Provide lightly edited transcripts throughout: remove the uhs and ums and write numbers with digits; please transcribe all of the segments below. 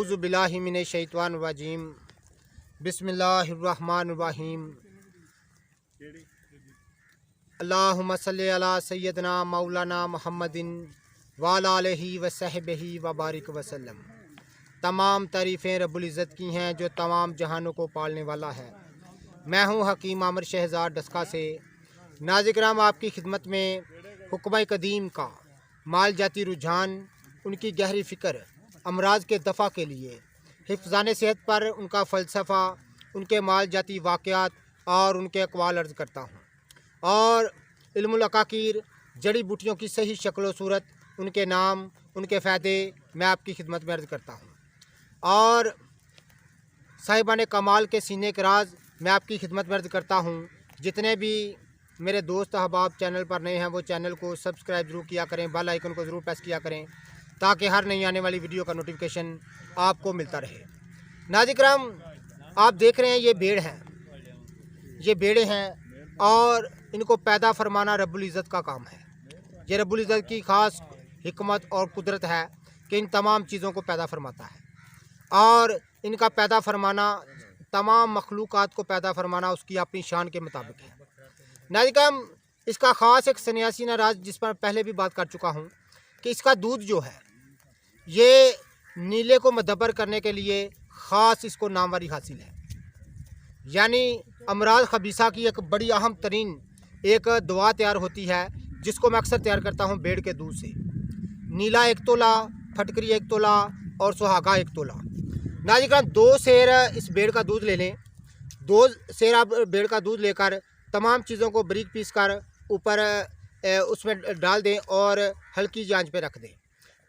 औज़ु बिल्लाहि मिनश शैतानिर रजीम। बिस्मिल्लाहिर्रहमानिर्रहीम। अल्लाहुम्मा सल्लि अला सय्यदना मौलाना मुहम्मदिन व अला आलिहि व सहबिही व बारिक वसल्लम। तमाम तारीफ़ें रब्बुल इज़्ज़त की हैं जो तमाम जहानों को पालने वाला है। मैं हूँ हकीम आमिर शहज़ाद डस्का से। नाज़िराम, आपकी खिदमत में हुक्म कदीम का माल जाती रुझान, उनकी गहरी फ़िक्र, अमराज के दफ़ा के लिए, हिफ़्ज़ान सेहत पर उनका फ़लसफ़ा, उनके माल जाती वाक़यात और उनके अक़वाल अर्ज़ करता हूँ। और इल्मुल अकाकीर, जड़ी बूटियों की सही शक्ल सूरत, उनके नाम, उनके फ़ायदे मैं आपकी खिदमत में अर्ज़ करता हूँ। और साहिबान कमाल के सीने के राज मैं आपकी खिदमत में अर्ज़ करता हूँ। जितने भी मेरे दोस्त अहबाब चैनल पर नए हैं वो चैनल को सब्सक्राइब ज़रूर किया करें, बेल आइकन को ज़रूर प्रेस किया करें ताकि हर नई आने वाली वीडियो का नोटिफिकेशन आपको मिलता रहे। नाज़िराम, आप देख रहे हैं ये भेड़ हैं, ये भेड़ें हैं और इनको पैदा फरमाना रब्बुल इज़्ज़त का काम है। ये रब्बुल इज़्ज़त की ख़ास हिकमत और कुदरत है कि इन तमाम चीज़ों को पैदा फरमाता है। और इनका पैदा फरमाना, तमाम मखलूक़ात को पैदा फरमाना उसकी अपनी शान के मुताबिक है। नाज़िराम, इसका ख़ास एक सन्यासी राज जिस पर पहले भी बात कर चुका हूँ कि इसका दूध जो है ये नीले को मदबर करने के लिए ख़ास इसको नामवरी हासिल है। यानी अमराज खबीसा की एक बड़ी अहम तरीन एक दवा तैयार होती है जिसको मैं अक्सर तैयार करता हूँ भेड़ के दूध से। नीला 1 तोला, फटकरी 1 तोला और सुहागा 1 तोला। नाज़िराम, 2 सेर इस भेड़ का दूध ले लें। 2 सेर आप भेड़ का दूध लेकर तमाम चीज़ों को बारीक पीस कर ऊपर उसमें डाल दें और हल्की आंच पे रख दें।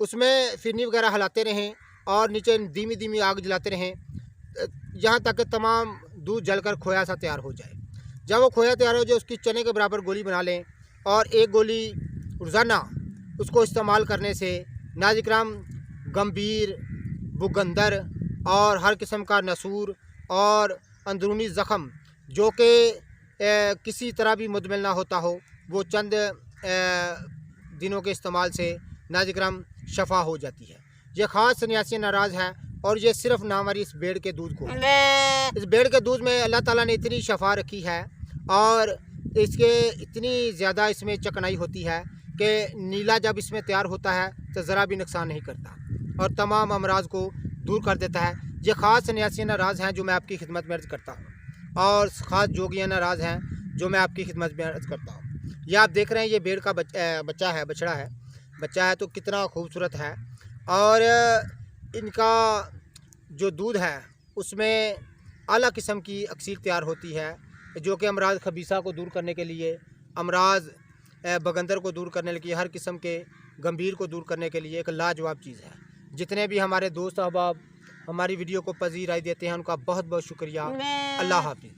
उसमें फिरनी वगैरह हिलाते रहें और नीचे धीमी धीमी आग जलाते रहें यहाँ तक कि तमाम दूध जलकर खोया सा तैयार हो जाए। जब वो खोया तैयार हो जाए उसकी चने के बराबर गोली बना लें और 1 गोली रोज़ाना उसको इस्तेमाल करने से नाज़िराम गंभीर, बुगंदर और हर किस्म का नसूर और अंदरूनी ज़ख़म जो कि किसी तरह भी मुदमिल ना होता हो वो चंद दिनों के इस्तेमाल से नाज़िराम शफा हो जाती है। ये ख़ास सन्यासी नाराज़ है और ये सिर्फ नामवरी इस भेड़ के दूध को, इस भेड़ के दूध में अल्लाह ताला ने इतनी शफा रखी है और इसके इतनी ज़्यादा इसमें चकनाई होती है कि नीला जब इसमें तैयार होता है तो ज़रा भी नुकसान नहीं करता और तमाम अमराज को दूर कर देता है। ये ख़ास सन्यासी नाराज़ हैं जो मैं आपकी खिदमत में अर्ज़ करता हूँ और ख़ास जोगिया नाराज़ हैं जो मैं आपकी खिदमत में अर्ज़ करता हूँ। ये आप देख रहे हैं ये भेड़ का बच्चा है, बच्चा है तो कितना खूबसूरत है। और इनका जो दूध है उसमें आला किस्म की अक्सीर तैयार होती है जो कि अमराज खबीसा को दूर करने के लिए, अमराज बगंदर को दूर करने के लिए, हर किस्म के गंभीर को दूर करने के लिए एक लाजवाब चीज़ है। जितने भी हमारे दोस्त अहबाब हमारी वीडियो को पज़ीराई देते हैं उनका बहुत बहुत शुक्रिया। अल्लाह हाफ़िज़।